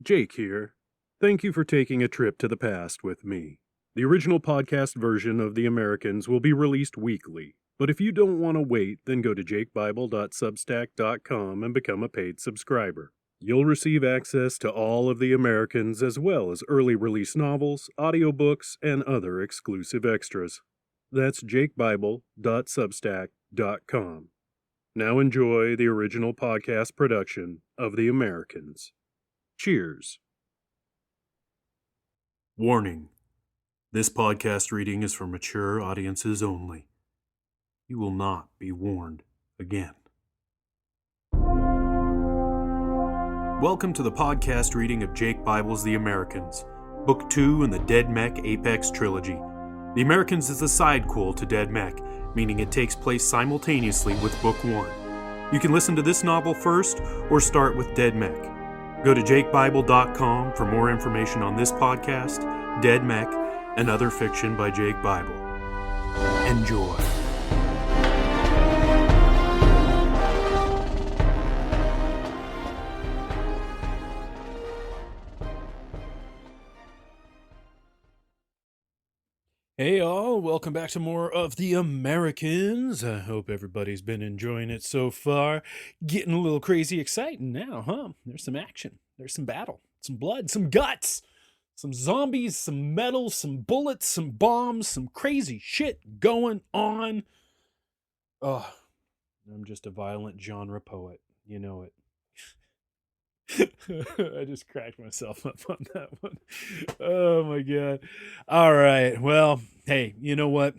Jake here. Thank you for taking a trip to the past with me. The original podcast version of The Americans will be released weekly, but if you don't want to wait, then go to jakebible.substack.com and become a paid subscriber. You'll receive access to all of The Americans as well as early release novels, audiobooks, and other exclusive extras. That's jakebible.substack.com. Now enjoy the original podcast production of The Americans. Cheers. Warning. This podcast reading is for mature audiences only. You will not be warned again. Welcome to the podcast reading of Jake Bible's The Americans, Book 2 in the Dead Mech Apex Trilogy. The Americans is a sidequel to Dead Mech, meaning it takes place simultaneously with Book 1. You can listen to this novel first or start with Dead Mech. Go to jakebible.com for more information on this podcast, Dead Mech, and other fiction by Jake Bible. Enjoy. Hey all, welcome back to more of The Americans. I hope everybody's been enjoying it so far. Getting a little crazy exciting now, huh? There's some action, there's some battle, some blood, some guts, some zombies, some metal, some bullets, some bombs, some crazy shit going on. Oh, I'm just a violent genre poet, you know it. I just cracked myself up on that one. Oh my God. All right. Well, hey, you know what?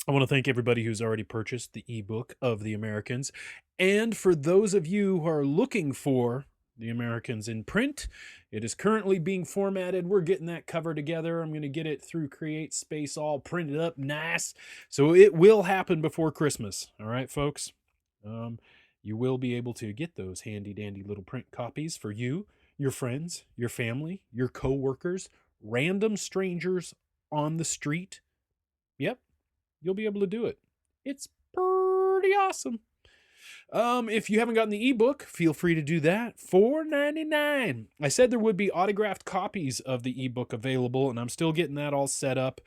I want to thank everybody who's already purchased the ebook of The Americans. And for those of you who are looking for The Americans in print, it is currently being formatted. We're getting that cover together. I'm going to get it through CreateSpace all printed up nice. So it will happen before Christmas. All right, folks? You will be able to get those handy dandy little print copies for you, your friends, your family, your co-workers, random strangers on the street. Yep, you'll be able to do it. It's pretty awesome. If you haven't gotten the ebook, feel free to do that. $4.99. I said there would be autographed copies of the ebook available, and I'm still getting that all set up.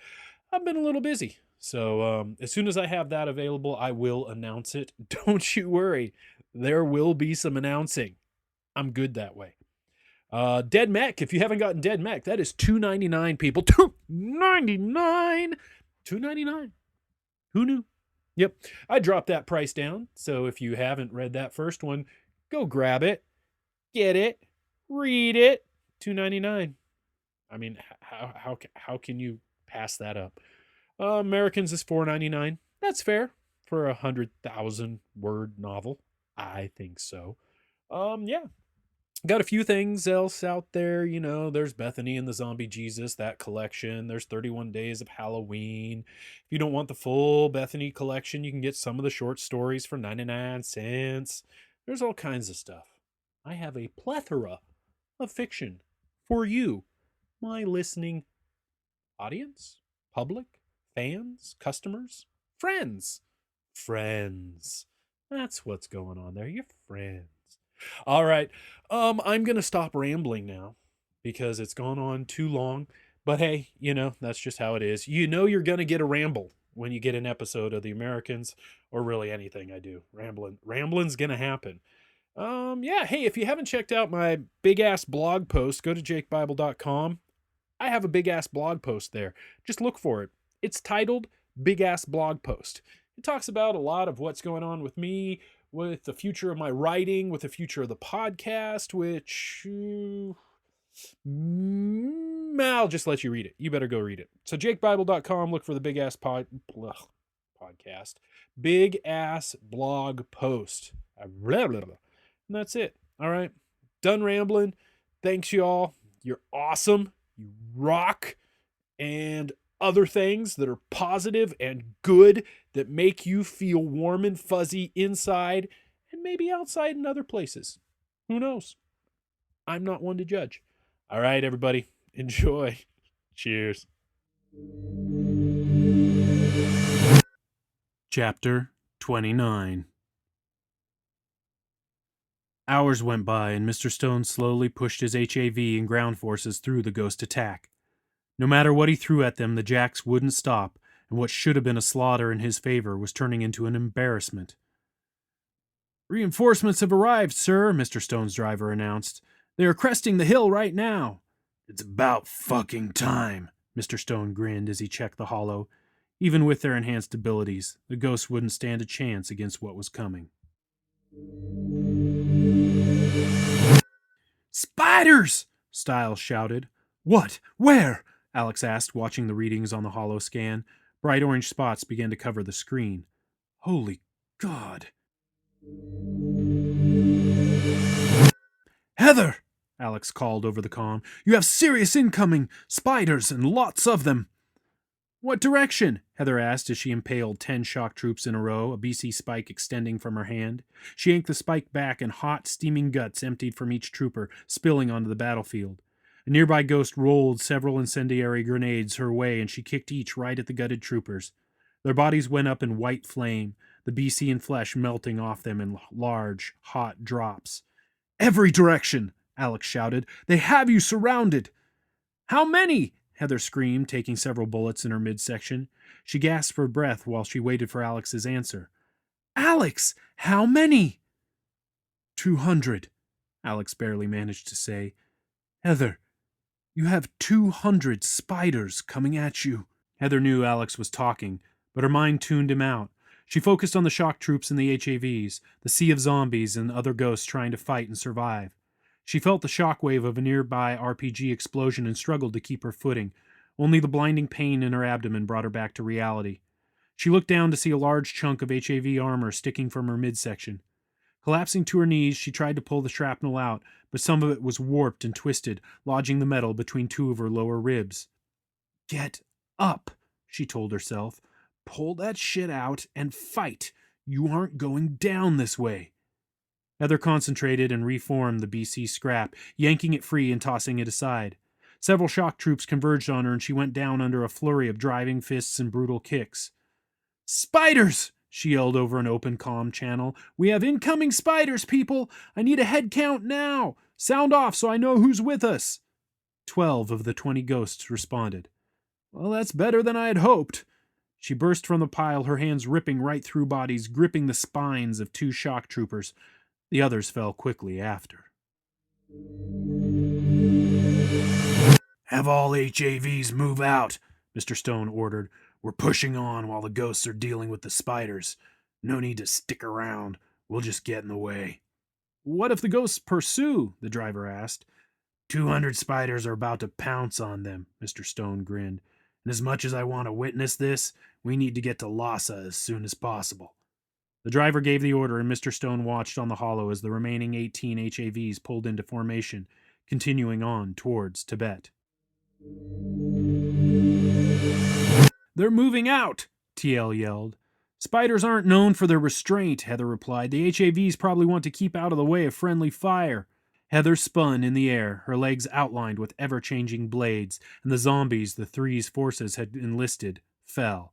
I've been a little busy. So as soon as I have that available, I will announce it. Don't you worry. There will be some announcing. I'm good that way. Dead Mech. If you haven't gotten Dead Mech, that is $2.99, people. $2.99. $2.99. Who knew? Yep. I dropped that price down. So if you haven't read that first one, go grab it. Get it. Read it. $2.99. I mean, how can you pass that up? Americans is $4.99. That's fair for a 100,000 word novel. I think so. Yeah. Got a few things else out there. You know, there's Bethany and the Zombie Jesus, that collection. There's 31 Days of Halloween. If you don't want the full Bethany collection, you can get some of the short stories for 99 cents. There's all kinds of stuff. I have a plethora of fiction for you, my listening audience, public, fans, customers, friends. Friends. That's what's going on there. You're friends. All right. I'm going to stop rambling now because it's gone on too long. But hey, you know, that's just how it is. You know you're going to get a ramble when you get an episode of The Americans, or really anything I do. Rambling's going to happen. Yeah, hey, if you haven't checked out my big ass blog post, go to jakebible.com. I have a big ass blog post there. Just look for it. It's titled Big Ass Blog Post. It talks about a lot of what's going on with me, with the future of my writing, with the future of the podcast, which I'll just let you read it. You better go read it. So jakebible.com, look for the Big Ass Podcast. Big Ass Blog Post. And that's it. All right. Done rambling. Thanks, y'all. You're awesome. You rock. And other things that are positive and good that make you feel warm and fuzzy inside and maybe outside in other places. Who knows? I'm not one to judge. All right, everybody. Enjoy. Cheers. Chapter 29. Hours went by, and Mr. Stone slowly pushed his HAV and ground forces through the ghost attack. No matter what he threw at them, the Jacks wouldn't stop, and what should have been a slaughter in his favor was turning into an embarrassment. "Reinforcements have arrived, sir," Mr. Stone's driver announced. "They are cresting the hill right now." "It's about fucking time," Mr. Stone grinned as he checked the hollow. Even with their enhanced abilities, the ghosts wouldn't stand a chance against what was coming. "Spiders!" Styles shouted. "What? Where?" Alex asked, watching the readings on the hollow scan. Bright orange spots began to cover the screen. Holy God. "Heather!" Alex called over the comm. "You have serious incoming! Spiders, and lots of them!" "What direction?" Heather asked as she impaled 10 shock troops in a row, a BC spike extending from her hand. She yanked the spike back, and hot, steaming guts emptied from each trooper, spilling onto the battlefield. A nearby ghost rolled several incendiary grenades her way, and she kicked each right at the gutted troopers. Their bodies went up in white flame, the BC and flesh melting off them in large, hot drops. "Every direction!" Alex shouted. "They have you surrounded!" "How many?" Heather screamed, taking several bullets in her midsection. She gasped for breath while she waited for Alex's answer. "Alex, how many?" 200, Alex barely managed to say. "Heather, you have 200 spiders coming at you." Heather knew Alex was talking, but her mind tuned him out. She focused on the shock troops and the HAVs, the sea of zombies and other ghosts trying to fight and survive. She felt the shockwave of a nearby RPG explosion and struggled to keep her footing. Only the blinding pain in her abdomen brought her back to reality. She looked down to see a large chunk of HAV armor sticking from her midsection. Collapsing to her knees, she tried to pull the shrapnel out, but some of it was warped and twisted, lodging the metal between two of her lower ribs. "Get up," she told herself. "Pull that shit out and fight. You aren't going down this way." Heather concentrated and reformed the BC scrap, yanking it free and tossing it aside. Several shock troops converged on her, and she went down under a flurry of driving fists and brutal kicks. "Spiders!" she yelled over an open comm channel. "We have incoming spiders, people! I need a head count now! Sound off so I know who's with us!" 12 of the 20 ghosts responded. "Well, that's better than I had hoped." She burst from the pile, her hands ripping right through bodies, gripping the spines of 2 shock troopers. The others fell quickly after. "Have all HAVs move out," Mr. Stone ordered. "We're pushing on while the ghosts are dealing with the spiders. No need to stick around. We'll just get in the way." "What if the ghosts pursue?" the driver asked. 200 spiders are about to pounce on them," Mr. Stone grinned. "And as much as I want to witness this, we need to get to Lhasa as soon as possible." The driver gave the order, and Mr. Stone watched on the hollow as the remaining 18 HAVs pulled into formation, continuing on towards Tibet. "They're moving out!" TL yelled. "Spiders aren't known for their restraint," Heather replied. "The HAVs probably want to keep out of the way of friendly fire." Heather spun in the air, her legs outlined with ever-changing blades, and the zombies the Three's forces had enlisted fell.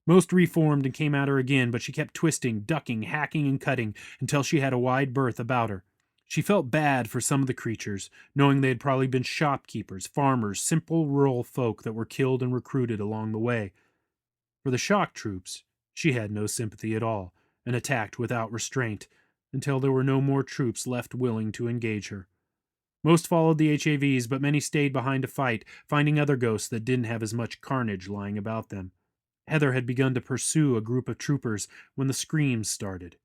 Most reformed and came at her again, but she kept twisting, ducking, hacking, and cutting until she had a wide berth about her. She felt bad for some of the creatures, knowing they had probably been shopkeepers, farmers, simple rural folk that were killed and recruited along the way. For the shock troops, she had no sympathy at all, and attacked without restraint, until there were no more troops left willing to engage her. Most followed the HAVs, but many stayed behind to fight, finding other ghosts that didn't have as much carnage lying about them. Heather had begun to pursue a group of troopers when the screams started.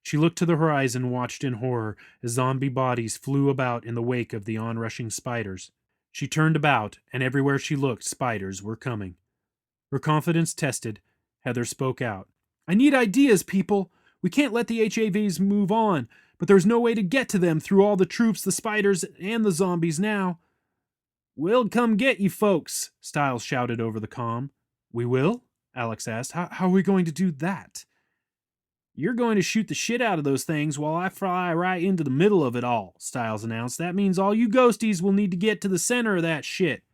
She looked to the horizon and watched in horror as zombie bodies flew about in the wake of the onrushing spiders. She turned about, and everywhere she looked, spiders were coming. Her confidence tested, Heather spoke out. "I need ideas, people! We can't let the HAVs move on, but there's no way to get to them through all the troops, the spiders, and the zombies now." "We'll come get you folks," Styles shouted over the comm. "We will?" Alex asked. How are we going to do that?" "You're going to shoot the shit out of those things while I fly right into the middle of it all," Styles announced. "That means all you ghosties will need to get to the center of that shit."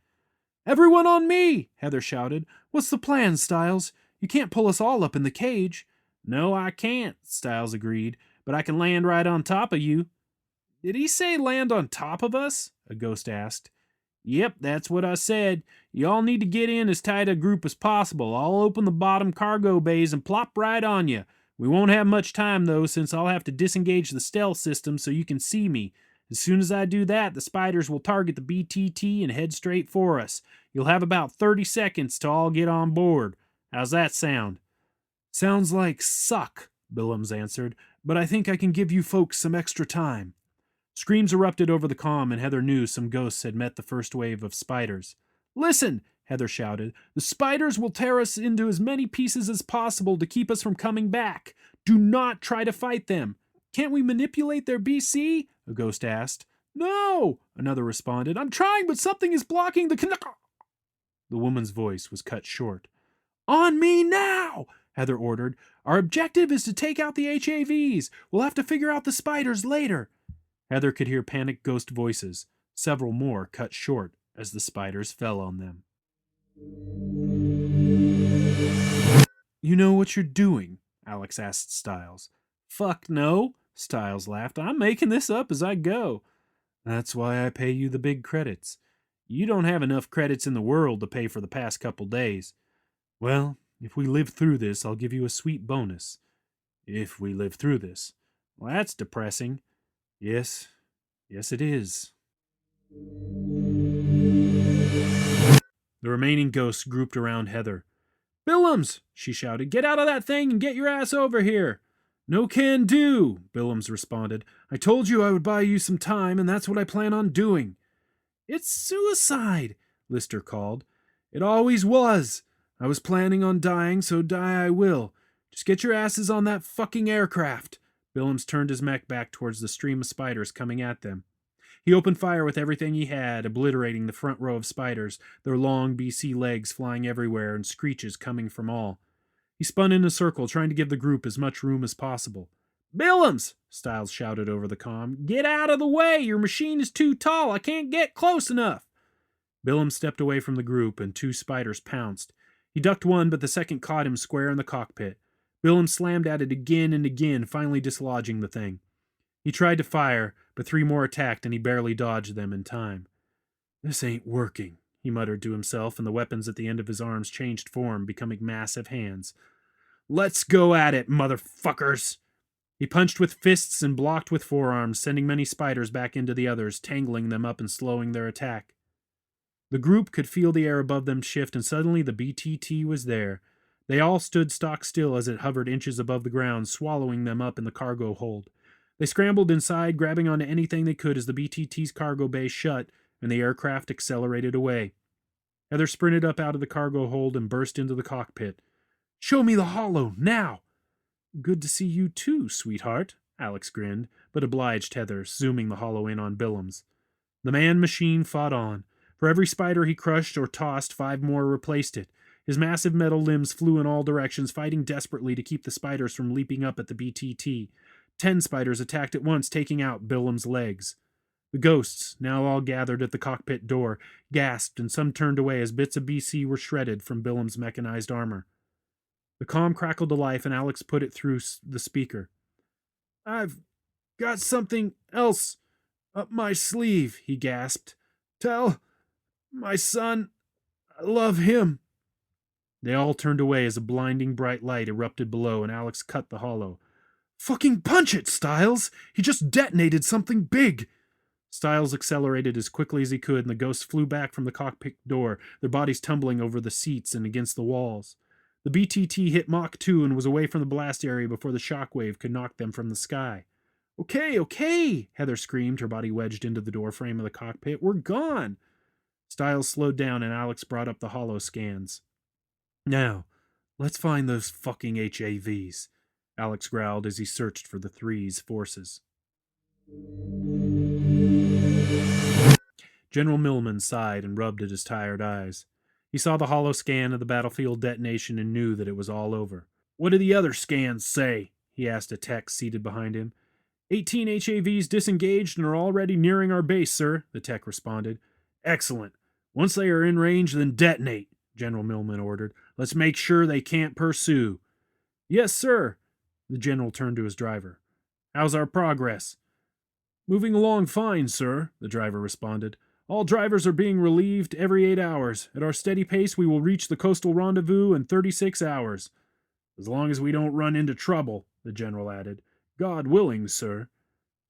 "Everyone on me!" Heather shouted. "What's the plan, Styles? You can't pull us all up in the cage." "No, I can't," Styles agreed, "but I can land right on top of you." Did he say land on top of us? A ghost asked. Yep, that's what I said. Y'all need to get in as tight a group as possible. I'll open the bottom cargo bays and plop right on you. We won't have much time, though, since I'll have to disengage the stealth system so you can see me. As soon as I do that, the spiders will target the BTT and head straight for us. You'll have about 30 seconds to all get on board. How's that sound? Sounds like suck, Billums answered, but I think I can give you folks some extra time. Screams erupted over the comm, and Heather knew some ghosts had met the first wave of spiders. Listen, Heather shouted. The spiders will tear us into as many pieces as possible to keep us from coming back. Do not try to fight them. Can't we manipulate their BC? A ghost asked. No, another responded. I'm trying, but something is blocking the... The woman's voice was cut short. On me now, Heather ordered. Our objective is to take out the HAVs. We'll have to figure out the spiders later. Heather could hear panicked ghost voices, several more cut short as the spiders fell on them. You know what you're doing? Alex asked Styles. Fuck no, Styles laughed. I'm making this up as I go. That's why I pay you the big credits. You don't have enough credits in the world to pay for the past couple days. Well, if we live through this, I'll give you a sweet bonus. If we live through this. Well, that's depressing. Yes, it is. The remaining ghosts grouped around Heather. Billums, she shouted, get out of that thing and get your ass over here. No can do, Billums responded. I told you I would buy you some time, and that's what I plan on doing. It's suicide, Lister called. It always was. I was planning on dying, so die I will. Just get your asses on that fucking aircraft. Billums turned his mech back towards the stream of spiders coming at them. He opened fire with everything he had, obliterating the front row of spiders, their long BC legs flying everywhere and screeches coming from all. He spun in a circle, trying to give the group as much room as possible. Billums! Styles shouted over the comm. Get out of the way! Your machine is too tall! I can't get close enough! Billums stepped away from the group, and two spiders pounced. He ducked one, but the second caught him square in the cockpit. Billums slammed at it again and again, finally dislodging the thing. He tried to fire, but three more attacked, and he barely dodged them in time. This ain't working, he muttered to himself, and the weapons at the end of his arms changed form, becoming massive hands. Let's go at it, motherfuckers! He punched with fists and blocked with forearms, sending many spiders back into the others, tangling them up and slowing their attack. The group could feel the air above them shift, and suddenly the BTT was there. They all stood stock still as it hovered inches above the ground, swallowing them up in the cargo hold. They scrambled inside, grabbing onto anything they could as the BTT's cargo bay shut and the aircraft accelerated away. Heather sprinted up out of the cargo hold and burst into the cockpit. Show me the holo, now! Good to see you too, sweetheart, Alex grinned, but obliged Heather, zooming the holo in on Billums. The man-machine fought on. For every spider he crushed or tossed, 5 more replaced it. His massive metal limbs flew in all directions, fighting desperately to keep the spiders from leaping up at the BTT. 10 spiders attacked at once, taking out Billums' legs. The ghosts, now all gathered at the cockpit door, gasped, and some turned away as bits of BC were shredded from Billums' mechanized armor. The comm crackled to life, and Alex put it through the speaker. I've got something else up my sleeve, he gasped. Tell my son I love him. They all turned away as a blinding bright light erupted below, and Alex cut the holo. Fucking punch it, Styles! He just detonated something big! Styles accelerated as quickly as he could, and the ghosts flew back from the cockpit door, their bodies tumbling over the seats and against the walls. The BTT hit Mach 2 and was away from the blast area before the shockwave could knock them from the sky. Okay, Heather screamed, her body wedged into the doorframe of the cockpit. We're gone! Styles slowed down, and Alex brought up the holo scans. Now, let's find those fucking HAVs, Alex growled as he searched for the Three's forces. General Millman sighed and rubbed at his tired eyes. He saw the holo scan of the battlefield detonation and knew that it was all over. What do the other scans say? He asked a tech seated behind him. 18 HAVs disengaged and are already nearing our base, sir, the tech responded. Excellent. Once they are in range, then detonate, General Millman ordered. Let's make sure they can't pursue. Yes, sir. The general turned to his driver. How's our progress? Moving along fine, sir, the driver responded. All drivers are being relieved every 8 hours. At our steady pace, we will reach the coastal rendezvous in 36 hours. As long as we don't run into trouble, the general added. God willing, sir.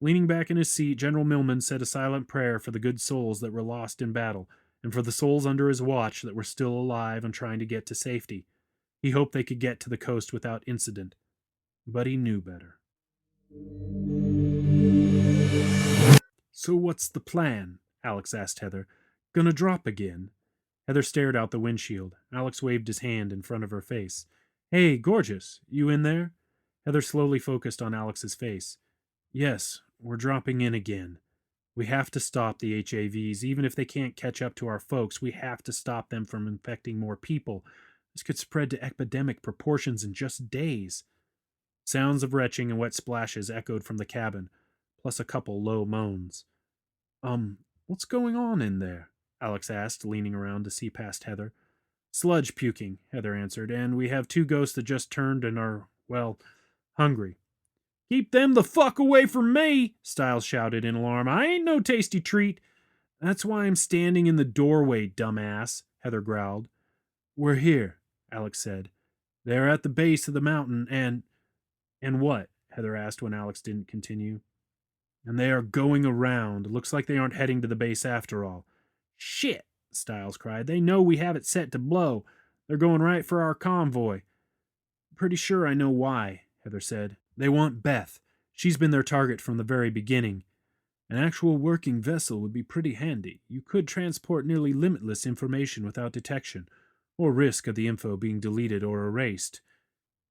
Leaning back in his seat, General Millman said a silent prayer for the good souls that were lost in battle, and for the souls under his watch that were still alive and trying to get to safety. He hoped they could get to the coast without incident. But he knew better. So what's the plan? Alex asked Heather. Gonna drop again? Heather stared out the windshield. Alex waved his hand in front of her face. Hey, gorgeous, you in there? Heather slowly focused on Alex's face. Yes, we're dropping in again. We have to stop the HAVs. Even if they can't catch up to our folks, we have to stop them from infecting more people. This could spread to epidemic proportions in just days. Sounds of retching and wet splashes echoed from the cabin, plus a couple low moans. What's going on in there? Alex asked, leaning around to see past Heather. Sludge puking, Heather answered, and we have 2 ghosts that just turned and are, well, hungry. Keep them the fuck away from me, Stiles shouted in alarm. I ain't no tasty treat. That's why I'm standing in the doorway, dumbass, Heather growled. We're here, Alex said. They're at the base of the mountain and what? Heather asked when Alex didn't continue. And they are going around. Looks like they aren't heading to the base after all. Shit, Stiles cried. They know we have it set to blow. They're going right for our convoy. Pretty sure I know why, Heather said. They want Beth. She's been their target from the very beginning. An actual working vessel would be pretty handy. You could transport nearly limitless information without detection, or risk of the info being deleted or erased.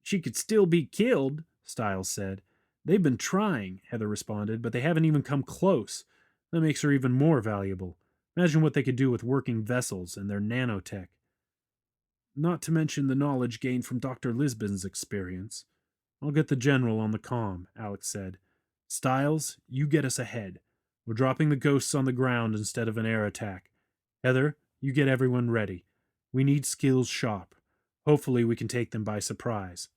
She could still be killed, Stiles said. They've been trying, Heather responded, but they haven't even come close. That makes her even more valuable. Imagine what they could do with working vessels and their nanotech. Not to mention the knowledge gained from Dr. Lisbon's experience. I'll get the general on the comm, Alex said. Stiles, you get us ahead. We're dropping the ghosts on the ground instead of an air attack. Heather, you get everyone ready. We need skills sharp. Hopefully we can take them by surprise.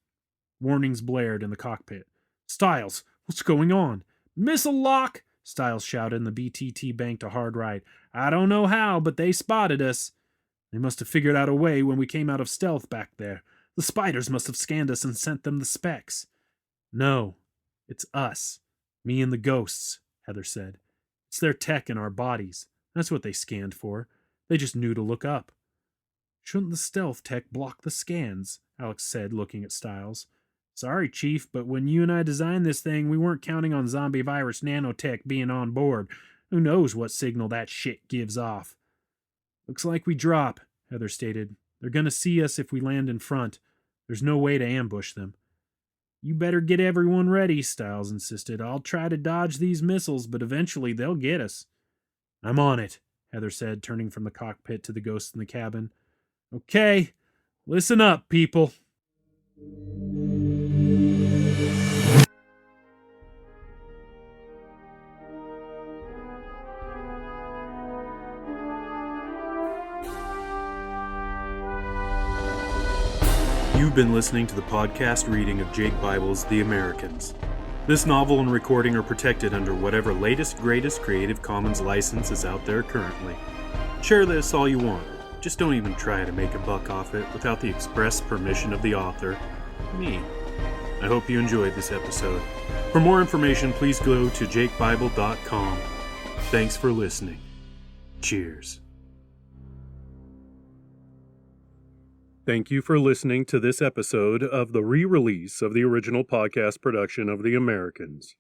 Warnings blared in the cockpit. Stiles, what's going on? Missile lock! Stiles shouted, and the BTT banked a hard right. I don't know how, but they spotted us. They must have figured out a way when we came out of stealth back there. The spiders must have scanned us and sent them the specs. No, it's us. Me and the ghosts, Heather said. It's their tech in our bodies. That's what they scanned for. They just knew to look up. Shouldn't the stealth tech block the scans? Alex said, looking at Stiles. Sorry, Chief, but when you and I designed this thing, we weren't counting on zombie virus nanotech being on board. Who knows what signal that shit gives off? Looks like we drop, Heather stated. They're gonna see us if we land in front. There's no way to ambush them. You better get everyone ready, Stiles insisted. I'll try to dodge these missiles, but eventually they'll get us. I'm on it, Heather said, turning from the cockpit to the ghosts in the cabin. Okay, listen up, people. You've been listening to the podcast reading of Jake Bible's The Americans. This novel and recording are protected under whatever latest, greatest Creative Commons license is out there currently. Share this all you want. Just don't even try to make a buck off it without the express permission of the author, me. I hope you enjoyed this episode. For more information, please go to jakebible.com. Thanks for listening. Cheers. Thank you for listening to this episode of the re-release of the original podcast production of The Americans.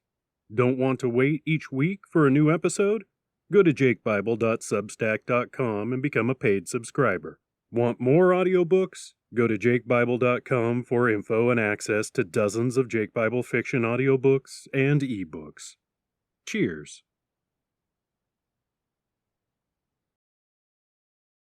Don't want to wait each week for a new episode? Go to jakebible.substack.com and become a paid subscriber. Want more audiobooks? Go to jakebible.com for info and access to dozens of Jake Bible fiction audiobooks and ebooks. Cheers.